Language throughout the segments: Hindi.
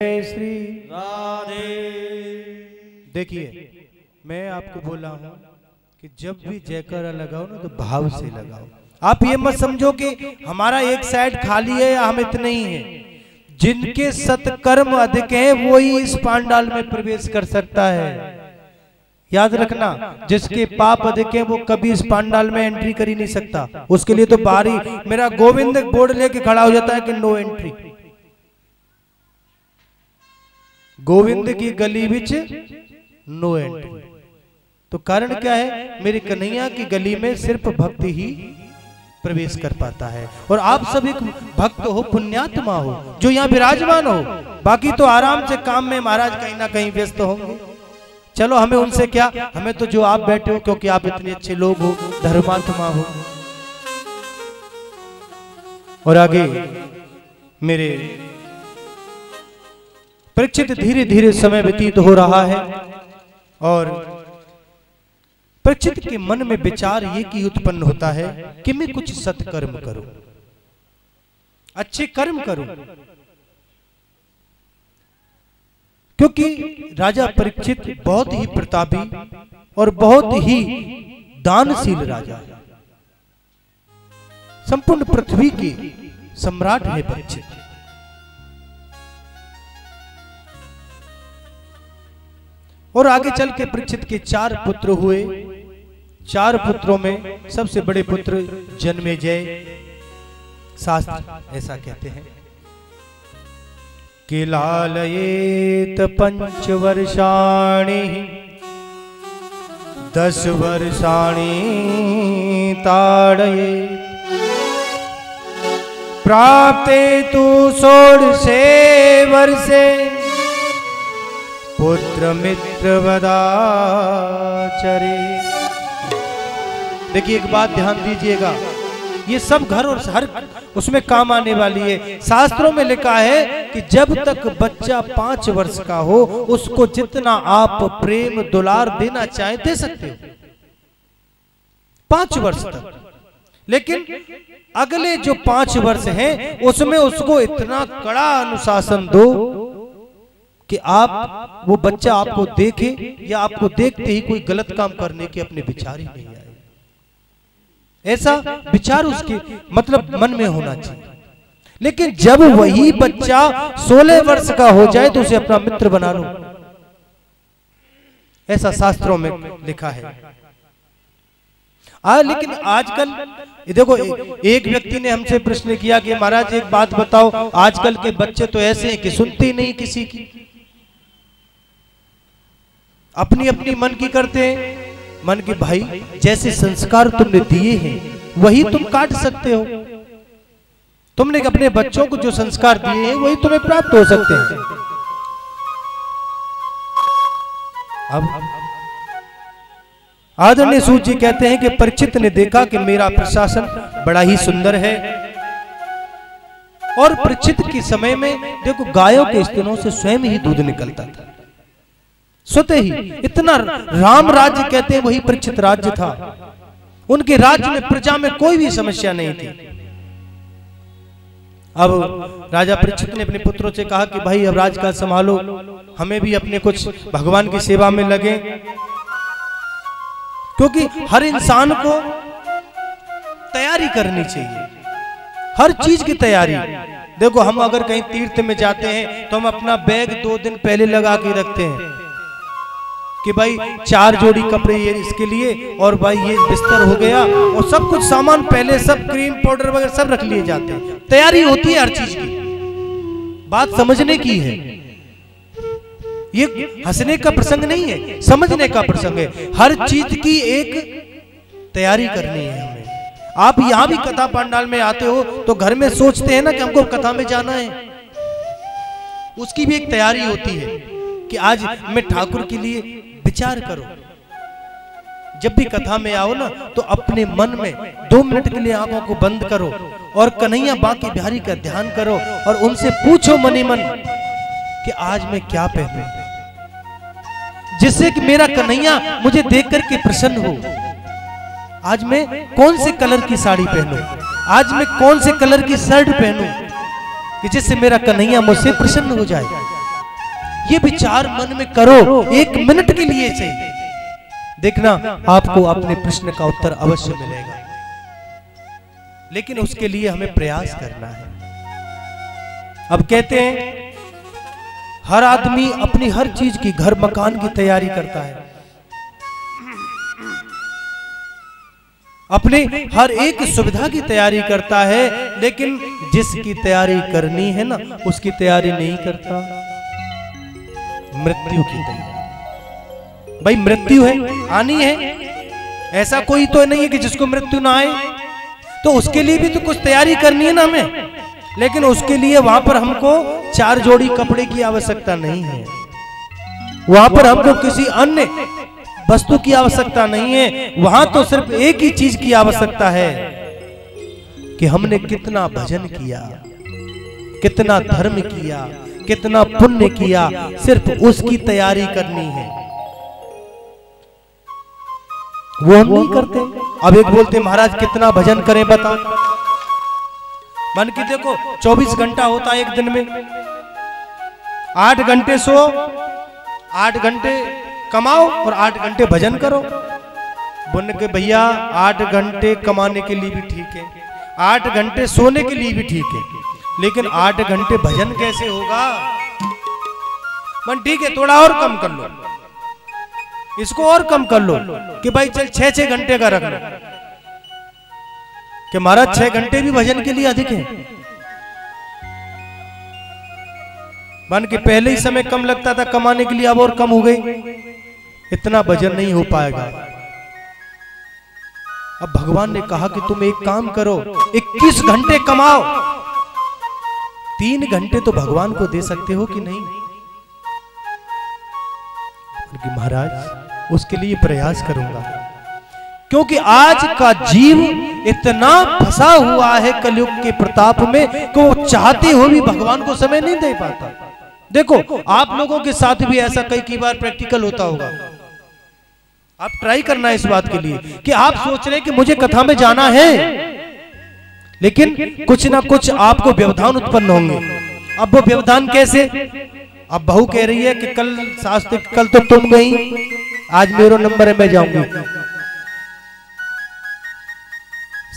श्री राधे। देखिए, मैं आपको बोला हूं कि जब भी जयकारा लगाओ ना तो भाव से लगाओ। आप ये मत समझो कि हमारा एक साइड खाली है या हम इतने ही हैं। जिनके सत्कर्म अधिक हैं वो ही इस पांडाल में प्रवेश कर सकता है। याद रखना, जिसके पाप अधिक हैं वो कभी इस पांडाल में एंट्री कर ही नहीं सकता। उसके लिए तो बाहरी मेरा गोविंद बोर्ड लेके खड़ा हो जाता है कि नो एंट्री। गोविंद की गली विच नो एंट्री। तो कारण क्या है? मेरे कन्हैया की गली में सिर्फ भक्त ही प्रवेश कर पाता है। और आप सभी भक्त हो, पुण्यात्मा हो, जो यहाँ विराजमान हो। बाकी तो आराम से काम में महाराज कहीं ना कहीं व्यस्त होंगे। चलो हमें उनसे क्या, हमें तो जो आप बैठे हो क्योंकि आप इतने अच्छे लोग हो, धर्मात्मा हो। और आगे मेरे परीक्षित धीरे धीरे समय व्यतीत हो रहा है और परीक्षित के मन में विचार ये की उत्पन्न होता है कि मैं कुछ सत्कर्म करूं, अच्छे कर्म करूं। क्योंकि राजा परीक्षित बहुत ही प्रतापी और बहुत ही दानशील राजा है। संपूर्ण पृथ्वी के सम्राट है परीक्षित। और आगे चल के परीक्षित के 4 पुत्र हुए। 4 पुत्रों में सबसे बड़े पुत्र जन्मेजय। शास्त्र ऐसा कहते हैं कि लालयेत 5 वर्षाणि 10 वर्षाणि ताड़येत प्राप्ते तु 16 वर्षे पुत्र मित्र वदाचरे। देखिए, एक बात ध्यान दीजिएगा, ये सब घर और हर उसमें काम आने वाली है। शास्त्रों में लिखा है कि जब तक बच्चा 5 वर्ष का हो उसको जितना आप प्रेम दुलार देना चाहे दे सकते हो, 5 वर्ष तक। लेकिन अगले जो 5 वर्ष हैं उसमें उसको इतना कड़ा अनुशासन दो कि आप वो बच्चा आपको देखे या आपको देखते ही कोई गलत काम करने के अपने विचार ही नहीं आए। ऐसा विचार उसके मतलब मन में होना चाहिए। लेकिन जब वही बच्चा 16 वर्ष का हो जाए तो उसे अपना मित्र बना लो, ऐसा शास्त्रों में लिखा है। लेकिन आजकल देखो, एक व्यक्ति ने हमसे प्रश्न किया कि महाराज एक बात बताओ, आजकल के बच्चे तो ऐसे हैं कि सुनते ही नहीं किसी की, अपनी अपनी मन की करते हैं। मन की भाई, जैसे संस्कार तुमने दिए हैं वही तुम काट सकते हो। तुमने अपने बच्चों को जो संस्कार दिए हैं वही तुम्हें प्राप्त हो सकते हैं। अब आदरणीय सूत जी कहते हैं कि परीक्षित ने देखा कि मेरा प्रशासन बड़ा ही सुंदर है। और परीक्षित के समय में देखो, गायों के स्तनों से स्वयं ही दूध निकलता था, स्वतः ही। इतना राम राज्य कहते हैं वही परीक्षित राज्य था। उनके राज्य में प्रजा में कोई भी समस्या नहीं थी। अब राजा परीक्षित ने अपने पुत्रों से कहा कि भाई अब राजकाज संभालो, हमें भी अपने कुछ भगवान की सेवा में लगे। क्योंकि हर इंसान को तैयारी करनी चाहिए, हर चीज की तैयारी। देखो, हम अगर कहीं तीर्थ में जाते हैं तो हम अपना बैग 2 दिन पहले लगा के रखते हैं कि भाई 4 जोड़ी कपड़े ये इसके लिए, और भाई ये बिस्तर हो गया, और सब कुछ सामान पहले, सब क्रीम पाउडर वगैरह सब रख लिए जाते हैं। तैयारी होती है हर चीज की। बात समझने की है, ये हंसने का प्रसंग नहीं है, समझने का प्रसंग है। हर चीज की एक तैयारी करनी है हमें। आप यहां भी कथा पंडाल में आते हो तो घर में सोचते हैं ना कि हमको कथा में जाना है, उसकी भी एक तैयारी होती है कि आज मैं ठाकुर के लिए विचार करो। जब भी कथा में आओ ना तो अपने मन में 2 मिनट के लिए आंखों को बंद करो और कन्हैया बांके बिहारी का ध्यान करो और उनसे पूछो मनी मन कि आज मैं क्या पहनूं, जिससे कि मेरा कन्हैया मुझे देख करके प्रसन्न हो। आज मैं कौन से कलर की साड़ी पहनूं, आज मैं कौन से कलर की शर्ट पहनूं कि जिससे मेरा कन्हैया मुझसे प्रसन्न हो जाए। ये विचार मन में करो 1 मिनट के लिए से, देखना आपको अपने प्रश्न का उत्तर अवश्य मिलेगा। लेकिन उसके लिए हमें प्रयास करना है। अब कहते हैं हर आदमी अपनी हर चीज की, घर मकान की तैयारी करता है, अपने हर एक सुविधा की तैयारी करता है, लेकिन जिसकी तैयारी करनी है ना उसकी तैयारी नहीं करता, मृत्यु की तैयारी। भाई मृत्यु है, आनी है, ऐसा कोई तो नहीं है कि जिसको मृत्यु ना आए, तो उसके लिए भी तो कुछ तैयारी करनी है ना हमें। लेकिन उसके लिए वहां पर हमको 4 जोड़ी कपड़े की आवश्यकता नहीं है, वहां पर हमको किसी अन्य वस्तु की आवश्यकता नहीं है, वहां तो सिर्फ एक ही चीज की आवश्यकता है कि हमने कितना भजन किया, कितना धर्म किया, कितना पुण्य किया, सिर्फ उसकी तैयारी करनी है। वो हम नहीं करते। अब एक बोलते महाराज कितना भजन करें बताओ। मन की देखो 24 घंटा होता है एक दिन में, 8 घंटे सो, 8 घंटे कमाओ और 8 घंटे भजन करो। बोलने के भैया 8 घंटे कमाने के लिए भी ठीक है, 8 घंटे सोने के लिए भी ठीक है, लेकिन 8 घंटे भजन कैसे होगा? मन ठीक है थोड़ा और कम कर लो, इसको और कम कर लो कि भाई चल 6-6 घंटे का रख लो, कि महाराज 6 घंटे भी भजन के लिए अधिक है। मन के पहले ही समय कम लगता था कमाने के लिए, अब और कम हो गई, इतना भजन नहीं हो पाएगा। अब भगवान ने कहा कि तुम एक काम करो, 21 घंटे कमाओ, 3 घंटे तो भगवान को दे सकते हो कि नहीं? महाराज उसके लिए प्रयास करूंगा, क्योंकि आज का जीव इतना फंसा हुआ है कलयुग के प्रताप में कि वो चाहते हुए भी भगवान को समय नहीं दे पाता। देखो आप लोगों के साथ भी ऐसा कई बार प्रैक्टिकल होता होगा। आप ट्राई करना है इस बात के लिए कि आप सोच रहे हैं कि मुझे कथा में जाना है, लेकिन कुछ ना कुछ आपको व्यवधान उत्पन्न होंगे। अब वो व्यवधान कैसे? अब बहू कह रही है कि कल शास्त्र, कल तो तुम गई, आज मेरा नंबर है मैं जाऊंगी।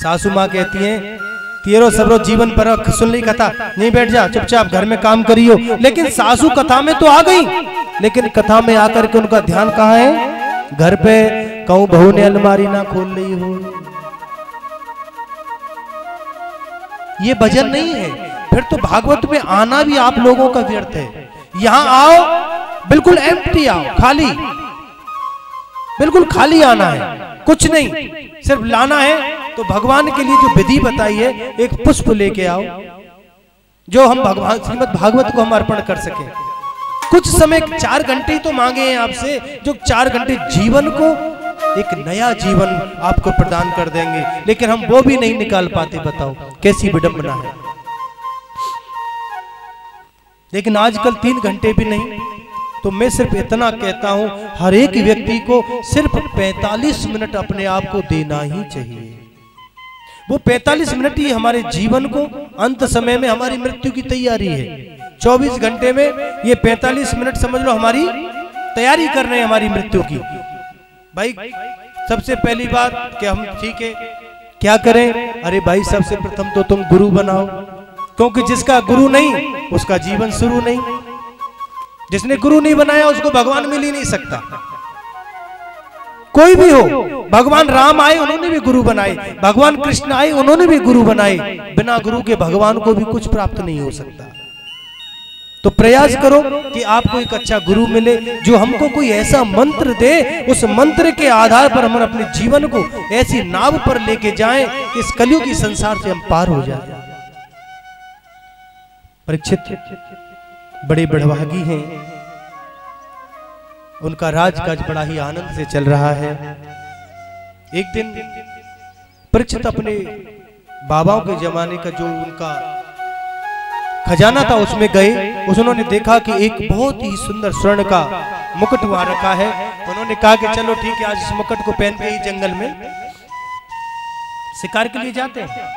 सासू माँ कहती है तेरो सबरो जीवन पर सुन ली कथा, नहीं बैठ जा चुपचाप घर में काम करियो। लेकिन सासू कथा में तो आ गई, लेकिन कथा में आकर के उनका ध्यान कहाँ है? घर पे कहूं बहू ने अलमारी ना खोल ली हो, ये भजन नहीं है। फिर तो भागवत में आना भी आप लोगों का व्यर्थ है। यहां आओ बिल्कुल एम्प्टी आओ, खाली, बिल्कुल खाली आना है, कुछ नहीं, सिर्फ लाना है तो भगवान के लिए जो विधि बताई है, एक पुष्प लेके आओ जो हम भगवान श्रीमद् भागवत को हम अर्पण कर सके। कुछ समय 4 घंटे ही तो मांगे हैं आपसे, जो 4 घंटे जीवन को एक नया जीवन आपको प्रदान कर देंगे, लेकिन हम वो भी नहीं निकाल पाते। बताओ कैसी विडंबना है। लेकिन आजकल 3 घंटे भी नहीं। तो मैं सिर्फ इतना कहता हूं, हर एक व्यक्ति को सिर्फ 45 मिनट अपने आप को देना ही चाहिए। वो 45 मिनट ही हमारे जीवन को अंत समय में हमारी मृत्यु की तैयारी है। 24 घंटे में ये 45 मिनट समझ लो हमारी तैयारी कर रहे हैं हमारी मृत्यु की। भाई सबसे पहली बात कि हम ठीक है क्या करें? अरे भाई सबसे प्रथम तो तुम गुरु बनाओ, क्योंकि जिसका गुरु नहीं उसका जीवन शुरू नहीं। जिसने गुरु नहीं बनाया उसको भगवान मिल ही नहीं सकता। कोई भी हो, भगवान राम आए उन्होंने भी गुरु बनाए, भगवान कृष्ण आए उन्होंने भी गुरु बनाए। बिना गुरु के भगवान को भी कुछ प्राप्त नहीं हो सकता। तो प्रयास करो कि आपको एक अच्छा गुरु मिले जो हमको कोई ऐसा मंत्र दे, उस मंत्र के आधार पर हम अपने जीवन को ऐसी नाव पर लेके जाएं कि इस कलयुग की संसार से हम पार हो जाएं। परीक्षित बड़े बड़भागी हैं, उनका राजकाज बड़ा ही आनंद से चल रहा है। एक दिन परीक्षित अपने बाबाओं के जमाने का जो उनका खजाना था उसमें गए। उन्होंने देखा कि एक बहुत ही सुंदर स्वर्ण का मुकुट वहां रखा है। उन्होंने कहा कि चलो ठीक है, आज इस मुकुट को पहन के ही जंगल में शिकार के लिए जाते हैं।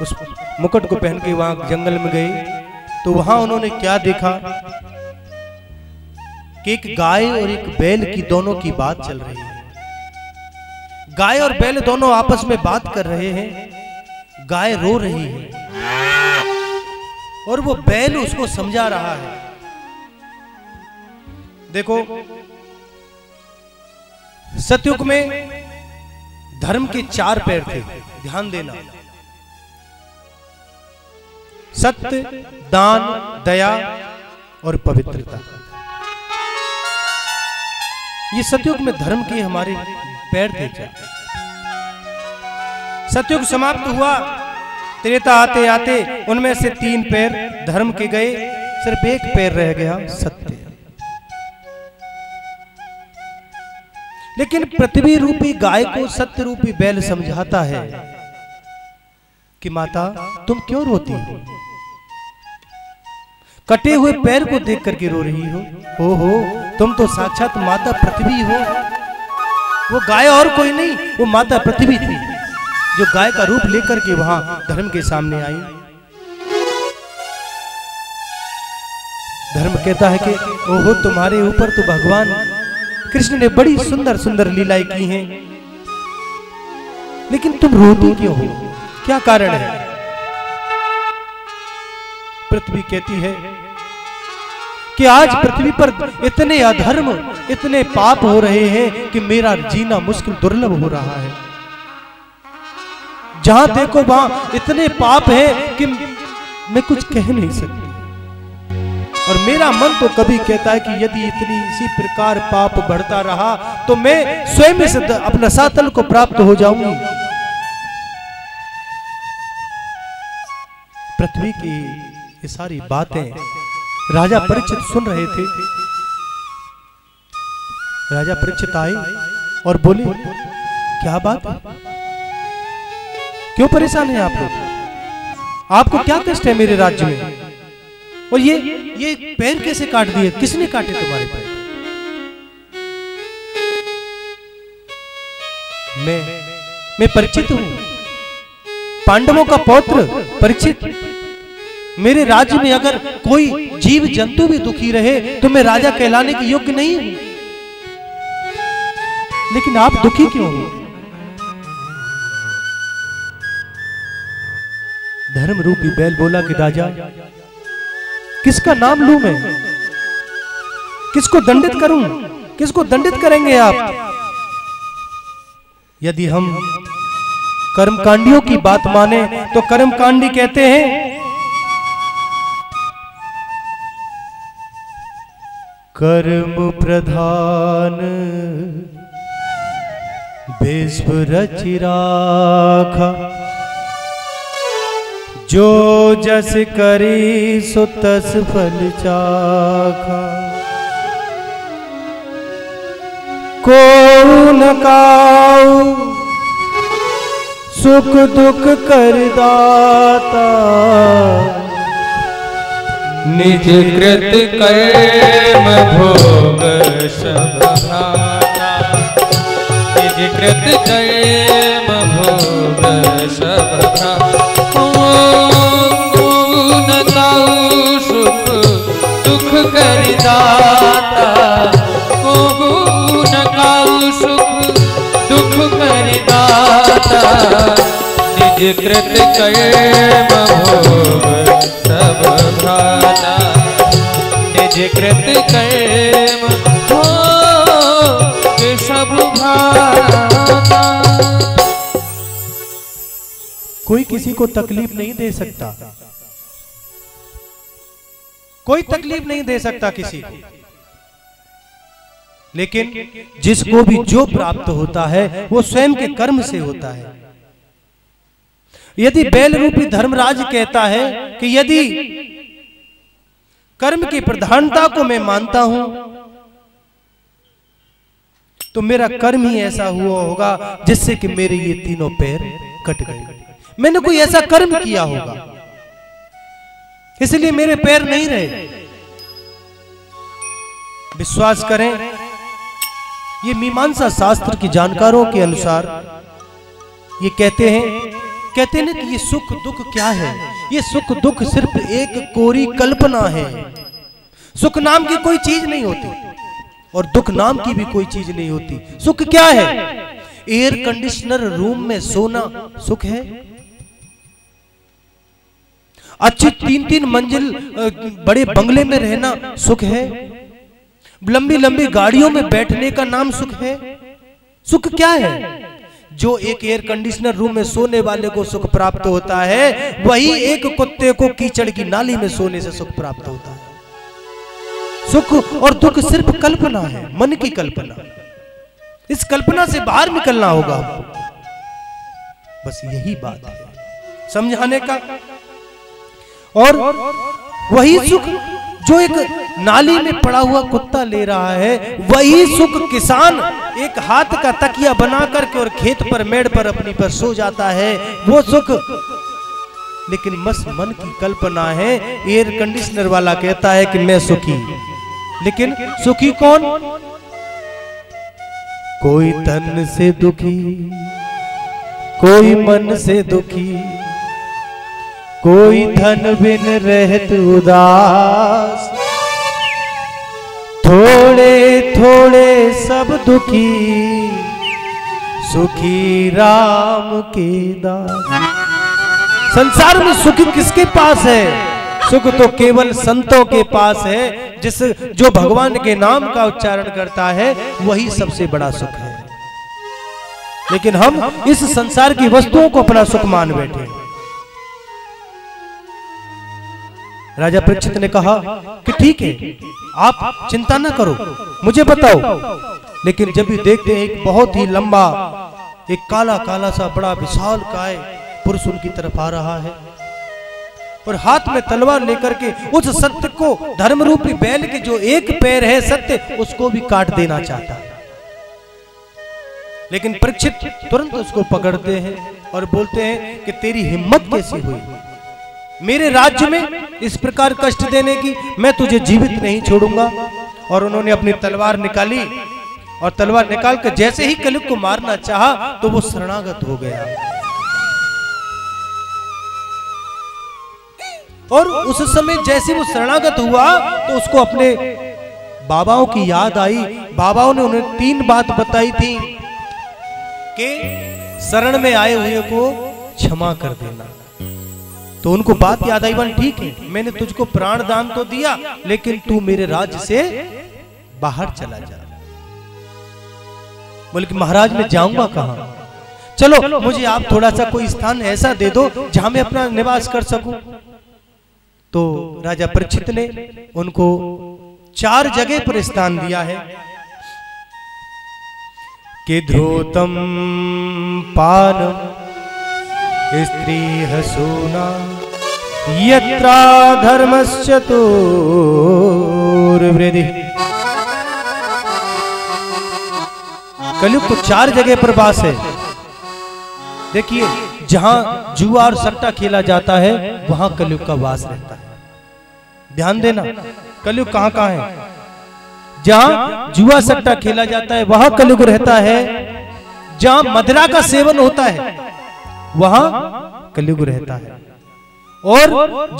उस मुकुट को पहन के वहां जंगल में गए तो वहां उन्होंने क्या देखा कि एक गाय और एक बैल की दोनों की बात चल रही है। गाय और बैल दोनों आपस में बात कर रहे हैं। गाय रो रही है और वो बैल उसको समझा रहा है। देखो, सतयुग में धर्म के 4 पैर थे, ध्यान देना। सत्य, दान, दया और पवित्रता। ये सतयुग में धर्म के हमारे पैर थे। क्या सतयुग समाप्त हुआ, त्रेता आते आते उनमें से 3 पैर धर्म के गए, सिर्फ एक पैर रह गया, सत्य। लेकिन पृथ्वी रूपी गाय को सत्य रूपी बैल समझाता है कि माता तुम क्यों रोती हो? कटे हुए पैर को देख करके रो रही हो, तुम तो साक्षात माता पृथ्वी हो। वो गाय और कोई नहीं, वो माता पृथ्वी थी जो गाय का रूप लेकर के वहां धर्म के सामने आई। धर्म कहता है कि ओहो, तुम्हारे ऊपर तो भगवान कृष्ण ने बड़ी सुंदर सुंदर लीलाएं की हैं, लेकिन तुम रोती क्यों हो? क्या कारण है? पृथ्वी कहती है कि आज पृथ्वी पर इतने अधर्म, इतने पाप हो रहे हैं कि मेरा जीना मुश्किल, दुर्लभ हो रहा है। जहां देखो वहां इतने पाप हैं कि मैं कुछ कह नहीं सकती। और मेरा मन तो कभी कहता है कि यदि इसी प्रकार पाप बढ़ता रहा तो मैं स्वयं से अपना सातल को प्राप्त हो जाऊंगी। पृथ्वी की ये सारी बातें राजा परीक्षित सुन रहे थे। राजा परीक्षित आए और बोले, क्या बात है? क्यों परेशान है आप लोग? आपको क्या कष्ट है मेरे राज्य में? और ये पैर कैसे काट दिए? किसने काटे तुम्हारे पैर? मैं परीक्षित हूं, पांडवों का पौत्र परीक्षित। मेरे राज्य में अगर कोई जीव जंतु भी दुखी रहे तो मैं राजा कहलाने के योग्य नहीं हूं। लेकिन आप दुखी क्यों हो? धर्म रूपी बैल बोला कि राजा, किसका नाम लूं मैं? किसको दंडित करूं? किसको दंडित करेंगे आप? यदि हम कर्मकांडियों की बात माने तो कर्मकांडी कहते हैं कर्म प्रधान विश्व रचि राखा, जो जस करी सो तस फल चाखा। को न काऊ सुख दुख कर दाता, निज कृत कर्म भोग सब भ्राता। निज कृत कर्म भोग सब भ्राता। न काऊ सुख दुख कर दाता, न काऊ सुख दुख कर दाता। निज कृत कर्म भोग सब भ्राता। निज कृत कर्म भोग सब भ्राता। कोई किसी को तकलीफ नहीं दे सकता, कोई तकलीफ नहीं दे सकता किसी को, लेकिन जिसको भी जो प्राप्त होता है वो स्वयं के कर्म से होता है। यदि बैल रूपी धर्मराज कहता है कि यदि कर्म की प्रधानता को मैं मानता हूं तो मेरा कर्म ही ऐसा हुआ होगा जिससे कि मेरे ये तीनों पैर कट गए। मैंने कोई ऐसा कर्म किया होगा इसलिए मेरे पैर नहीं रहे। विश्वास करें, ये मीमांसा शास्त्र की जानकारों के अनुसार ये कहते हैं कि ये सुख दुख क्या है, ये सुख दुख सिर्फ एक कोरी कल्पना है। सुख नाम की कोई चीज नहीं होती और दुख नाम की भी कोई चीज नहीं होती। सुख क्या है? एयर कंडीशनर रूम में सोना सुख है? अच्छी 3-3 मंजिल बड़े बंगले में रहना सुख है? लंबी लंबी गाड़ियों में बैठने का नाम सुख है? सुख क्या है? जो एक एयर कंडीशनर रूम में सोने वाले को सुख प्राप्त होता है, वही एक कुत्ते को कीचड़ की नाली में सोने से सुख प्राप्त होता है। सुख और दुख सिर्फ कल्पना है, मन की कल्पना। इस कल्पना से बाहर निकलना होगा, बस यही बात है समझाने का। और वही सुख जो एक नाली में पड़ा हुआ कुत्ता ले रहा है, वही सुख किसान एक हाथ का तकिया बना करके और खेत पर मेड़ पर अपनी पर सो जाता है, वो सुख। लेकिन बस मन की कल्पना है। एयर कंडीशनर वाला कहता है कि मैं सुखी, लेकिन सुखी कौन? कोई तन से दुखी, कोई मन से दुखी, कोई धन बिन रहत उदास, थोड़े थोड़े सब दुखी, सुखी राम के दास। संसार में सुख किसके पास है? सुख तो केवल संतों के पास है। जो भगवान के नाम का उच्चारण करता है, वही सबसे बड़ा सुख है। लेकिन हम इस संसार की वस्तुओं को अपना सुख मान बैठे। राजा परीक्षित ने कहा कि ठीक है, आप चिंता ना करो, मुझे बताओ। लेकिन जब भी देखते हैं एक बहुत ही लंबा, एक काला काला सा बड़ा विशाल काय पुरुष उनकी तरफ आ रहा है और हाथ में तलवार लेकर के उस सत्य को, धर्म रूपी बैल के जो एक पैर है सत्य, उसको भी काट देना चाहता है। लेकिन परीक्षित तुरंत उसको पकड़ते हैं और बोलते हैं कि तेरी हिम्मत कैसी हुई मेरे राज्य में इस प्रकार कष्ट देने की? मैं तुझे जीवित नहीं छोड़ूंगा। और उन्होंने अपनी तलवार निकाली और तलवार निकाल कर जैसे ही कलियुग को मारना चाहा तो वो शरणागत हो गया। और उस समय जैसे वो शरणागत हुआ तो उसको अपने बाबाओं की याद आई। बाबाओं ने उन्हें 3 बात बताई थी कि शरण में आए हुए को क्षमा कर देना। तो उनको बात याद आई, बन ठीक है, मैंने तुझको प्राण दान तो दिया, लेकिन तू मेरे राज्य से बाहर चला जा। बोले कि महाराज मैं जाऊंगा कहां? चलो मुझे आप थोड़ा सा कोई स्थान ऐसा दे दो जहां मैं अपना निवास कर सकूं। तो राजा परीक्षित ने उनको 4 जगह पर स्थान दिया है कि ध्रुतम पानम स्त्री हसूना यत्रा धर्मश्चतुर्वृद्धि। कलियुग को 4 जगह पर वास है। देखिए, जहां जुआ और सट्टा खेला जाता है वहां कलियुग का वास रहता है। ध्यान देना, कलियुग कहां कहां है? जहां जुआ सट्टा खेला जाता है वहां कलियुग रहता है। जहां मदिरा का सेवन होता है वहां कलियुग रहता है। और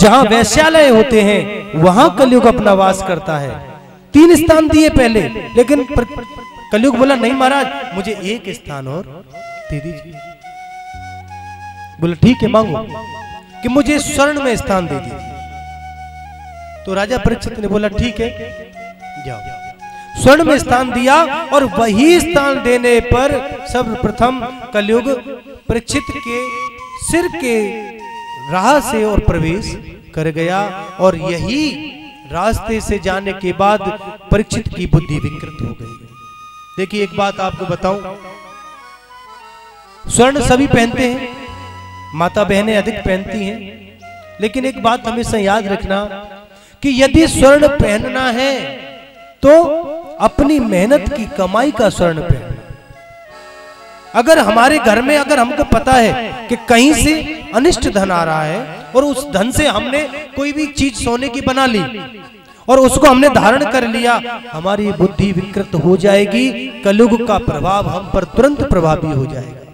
जहां वैश्यालय होते हैं वहां कलियुग अपना वास करता है। 3 स्थान दिए पहले, लेकिन कलियुग बोला नहीं महाराज, मुझे एक स्थान और दे दीजिए। बोला ठीक है, मांगो कि मुझे स्वर्ण में स्थान दे दीजिए। तो राजा परीक्षित ने बोला ठीक है, जाओ। स्वर्ण में स्थान दिया और वही स्थान देने पर सर्वप्रथम कलियुग परीक्षित के सिर के राह से और प्रवेश कर गया। और यही रास्ते से जाने के बाद परीक्षित की बुद्धि विकृत हो गई। देखिए, एक बात आपको बताऊं, स्वर्ण सभी पहनते हैं, माता बहनें अधिक पहनती हैं, लेकिन एक बात हमेशा याद रखना कि यदि स्वर्ण पहनना है तो अपनी मेहनत की कमाई का स्वर्ण पहनना। अगर हमारे घर में अगर हमको पता है कि कहीं से अनिष्ट धन आ रहा है और उस धन से हमने कोई भी चीज सोने की बना ली और उसको हमने धारण कर लिया, हमारी बुद्धि विकृत हो जाएगी, कलयुग का प्रभाव हम पर तुरंत प्रभावी हो जाएगा।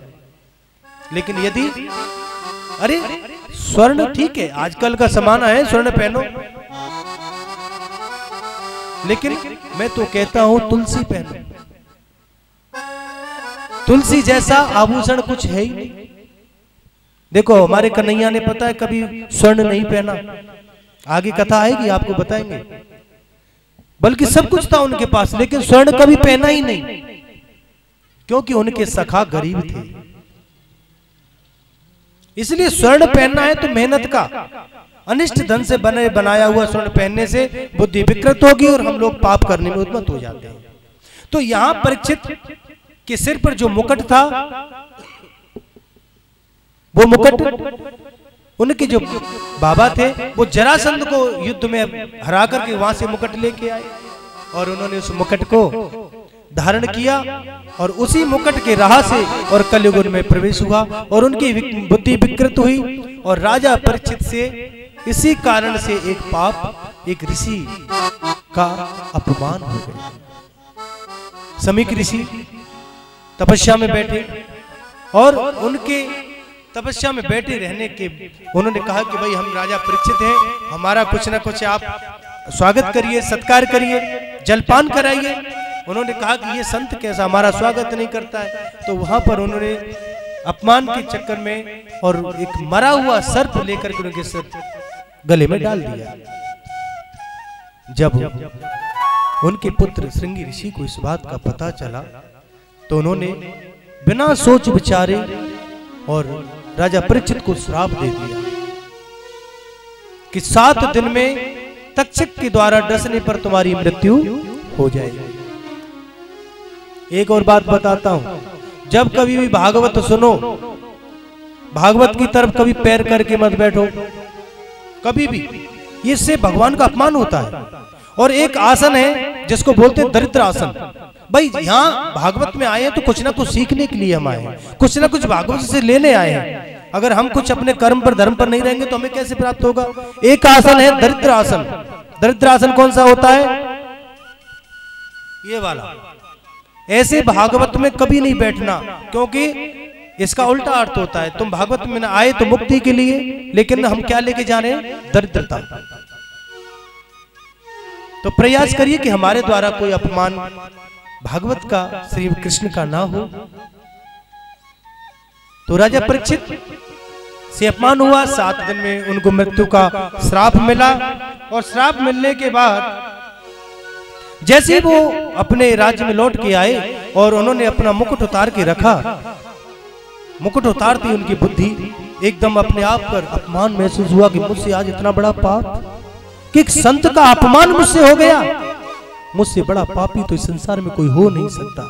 लेकिन यदि अरे स्वर्ण ठीक है, आजकल का जमाना है स्वर्ण पहनो, लेकिन मैं तो कहता हूं तुलसी पहनो। तुलसी जैसा आभूषण कुछ है ही नहीं। देखो हमारे कन्हैया ने पता है कभी स्वर्ण नहीं पहना, आगे कथा आएगी आपको बताएंगे, बल्कि सब कुछ था उनके पास लेकिन स्वर्ण कभी पहना ही नहीं, क्योंकि उनके सखा गरीब थे। इसलिए स्वर्ण पहनना है तो मेहनत का, अनिष्ट धन से बनाया हुआ स्वर्ण पहनने से बुद्धि विकृत होगी और हम लोग पाप करने में उन्मत्त हो जाते हैं। तो यहां परीक्षित के सिर पर जो मुकुट था, वो मुकुट उनके जो बाबा थे वो जरासंध को युद्ध में हरा करके वहां से मुकुट लेके आए और उन्होंने उस मुकुट को धारण किया और उसी मुकुट के राह से और कलयुग में प्रवेश हुआ और उनकी बुद्धि विकृत हुई और राजा परीक्षित से इसी कारण से एक पाप, एक ऋषि का अपमान हो गया। समीक ऋषि तपस्या में बैठे और उनके तपस्या में बैठे रहने के उन्होंने कहा कि भाई हम राजा परीक्षित हैं, हमारा कुछ ना कुछ आप स्वागत करिए, सत्कार करिए, जलपान कराइए। उन्होंने कहा कि ये संत कैसा हमारा स्वागत नहीं करता है। तो वहां पर उन्होंने अपमान के चक्कर में और एक मरा हुआ सर्प लेकर के उनके सर गले में डाल दिया। जब उनके पुत्र श्रृंगी ऋषि को इस बात का पता चला तो उन्होंने बिना सोच विचारे और राजा परीक्षित को श्राप दे दिया कि 7 दिन में तक्षक के द्वारा डसने पर तुम्हारी मृत्यु हो जाएगी। एक और बात बताता हूं, जब कभी भी भागवत सुनो, भागवत की तरफ कभी पैर करके मत बैठो, कभी भी, इससे भगवान का अपमान होता है। और एक आसन है जिसको बोलते हैं दरिद्र आसन। भाई यहाँ भागवत में आए हैं तो कुछ ना कुछ सीखने के लिए हम आए हैं, कुछ ना कुछ भागवत से लेने आए हैं। अगर हम कुछ अपने कर्म पर धर्म पर नहीं रहेंगे तो हमें कैसे प्राप्त होगा। एक आसन है दरिद्र आसन। दरिद्र आसन कौन सा होता है? ये वाला। ऐसे भागवत में कभी नहीं बैठना, क्योंकि इसका उल्टा अर्थ होता है तुम भागवत में आए तो मुक्ति के लिए, लेकिन हम क्या लेके जा रहे हैं? दरिद्रता। तो प्रयास करिए कि हमारे द्वारा कोई अपमान भागवत का, श्री कृष्ण का ना हो। तो राजा परीक्षित से अपमान हुआ, 7 दिन में उनको मृत्यु का श्राप मिला और श्राप मिलने के बाद जैसे वो अपने राज्य में लौट के आए और उन्होंने अपना मुकुट उतार के रखा, मुकुट उतारती उनकी बुद्धि एकदम अपने आप पर अपमान महसूस हुआ कि मुझसे आज इतना बड़ा पाप, कि एक संत का अपमान मुझसे हो गया। मुझसे बड़ा पापी तो इस संसार में कोई हो नहीं सकता।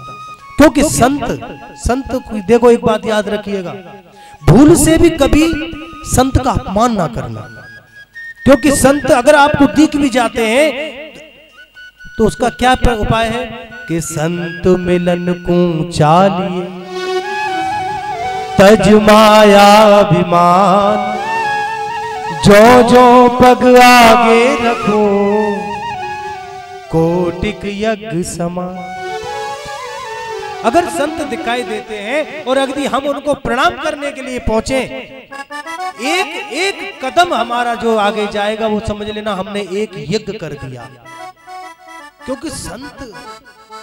क्योंकि संत देखो, एक बात याद रखिएगा, भूल से भी कभी संत का अपमान ना करना, क्योंकि संत अगर आपको दिख भी जाते हैं तो उसका क्या उपाय है कि संत मिलन को चालिए तज माया अभिमान, जो जो पग आगे रखो कोटिक यज्ञ समान। अगर संत दिखाई देते हैं और यदि हम उनको प्रणाम करने के लिए पहुंचे, एक एक कदम हमारा जो आगे जाएगा वो समझ लेना हमने एक यज्ञ कर दिया। क्योंकि संत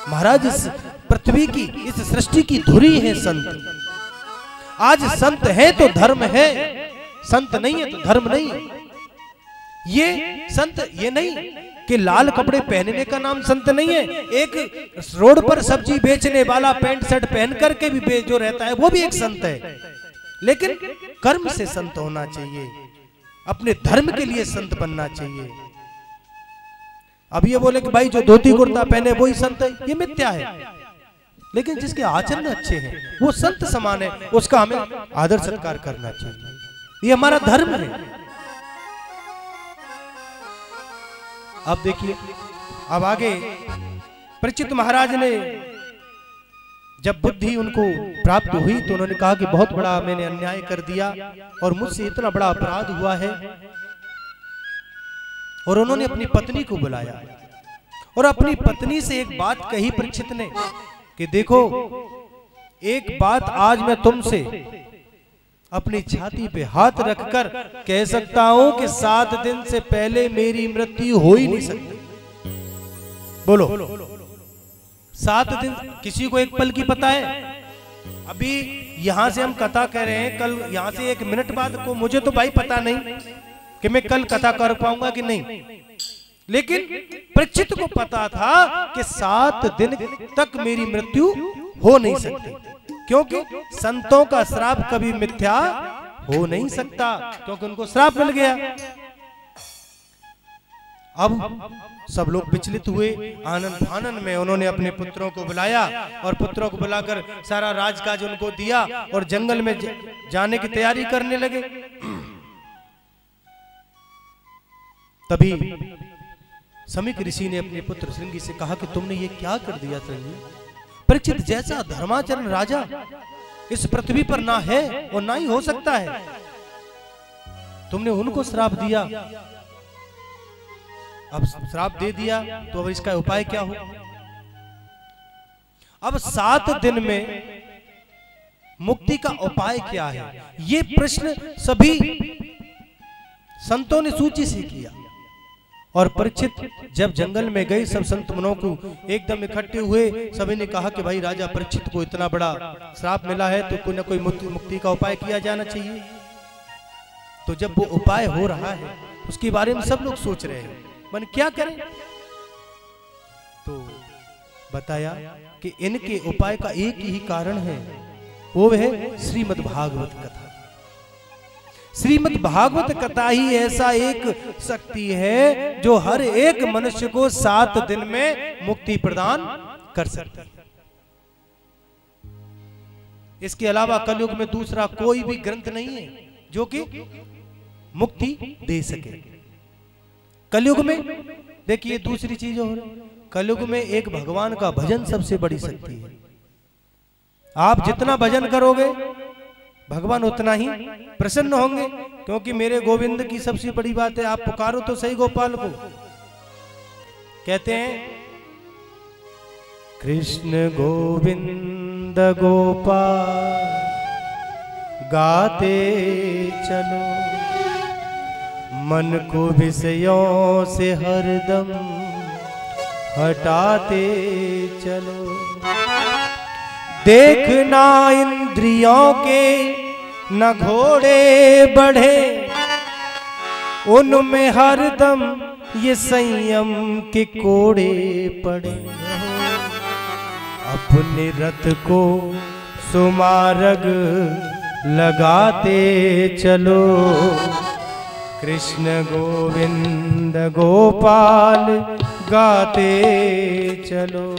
महाराज इस पृथ्वी की, इस सृष्टि की धुरी है संत। आज संत है तो धर्म है, संत नहीं है तो धर्म नहीं। ये संत ये नहीं कि लाल कपड़े पहनने का नाम संत नहीं है। एक रोड पर सब्जी बेचने वाला पैंट शर्ट पहन करके भी जो रहता है वो भी एक संत है। लेकिन कर्म से संत होना चाहिए, अपने धर्म के लिए संत बनना चाहिए। अब ये बोले कि भाई जो धोती कुर्ता पहने वही संत है, ये मिथ्या है। लेकिन जिसके आचरण अच्छे हैं वो संत समान है, उसका हमें आदर सत्कार करना चाहिए। ये हमारा धर्म है। अब देखिए, अब आगे परीक्षित महाराज ने जब बुद्धि उनको प्राप्त हुई तो उन्होंने कहा कि बहुत बड़ा मैंने अन्याय कर दिया और मुझसे इतना बड़ा अपराध हुआ है। और उन्होंने अपनी पत्नी को बुलाया और अपनी पत्नी से एक बात कही परीक्षित ने कि देखो, एक बात आज मैं तुमसे अपनी छाती पे हाथ रखकर कह सकता हूं कि 7 दिन से पहले मेरी मृत्यु हो ही नहीं सकती। बोलो 7 दिन, किसी को एक पल की पता है? अभी यहां से हम कथा कह रहे हैं, कल यहां से 1 मिनट बाद को मुझे तो भाई पता नहीं कि मैं कल कथा कर पाऊंगा कि नहीं, लेकिन परीक्षित को पता था कि 7 दिन तक मेरी मृत्यु हो नहीं सकती, क्योंकि संतों का श्राप कभी मिथ्या हो नहीं सकता, क्योंकि उनको श्राप मिल गया। अब सब लोग विचलित हुए, आनंद फानन में उन्होंने अपने पुत्रों को बुलाया और पुत्रों को बुलाकर सारा राजकाज उनको दिया और जंगल में जाने की तैयारी करने लगे। तभी समीक ऋषि ने अपने पुत्र श्रृंगी से कहा कि तुमने ये क्या कर दिया श्रृंगी? परीक्षित जैसा धर्माचरण राजा इस पृथ्वी पर ना है और ना ही हो सकता है, तुमने उनको श्राप दिया। अब श्राप दे दिया तो अब इसका उपाय क्या हो? अब 7 दिन में मुक्ति का उपाय क्या है, ये प्रश्न सभी संतों ने सूची से किया। और परीक्षित जब जंगल में गए, सब संत मनों को एकदम इकट्ठे हुए, सभी ने कहा कि भाई राजा परीक्षित को इतना बड़ा श्राप मिला है तो कोई ना कोई मुक्ति का उपाय किया जाना चाहिए। तो जब वो उपाय हो रहा है उसके बारे में सब लोग सोच रहे हैं मन क्या करें, तो बताया कि इनके उपाय का एक ही कारण है, वो है श्रीमद् भागवत कथा। श्रीमद् भागवत कथा ही ऐसा एक शक्ति है जो हर एक मनुष्य को 7 दिन में मुक्ति प्रदान कर सकती है। इसके अलावा कलयुग में दूसरा कोई भी ग्रंथ नहीं है जो कि मुक्ति दे सके। कलयुग में देखिए दूसरी चीज हो रही, कलयुग में एक भगवान का भजन सबसे बड़ी शक्ति है। आप जितना भजन करोगे भगवान उतना ही प्रसन्न होंगे, क्योंकि मेरे गोविंद की सबसे बड़ी बात है, आप पुकारो तो सही गोपाल को। कहते हैं कृष्ण गोविंद गोपाल गाते चलो, मन को विषयों से हरदम हटाते चलो। देखना इंद्रियों के न घोड़े बढ़े, उनमें हरदम ये संयम के कोड़े पड़े। अपने रथ को सुमार्ग लगाते चलो, कृष्ण गोविंद गोपाल गाते चलो।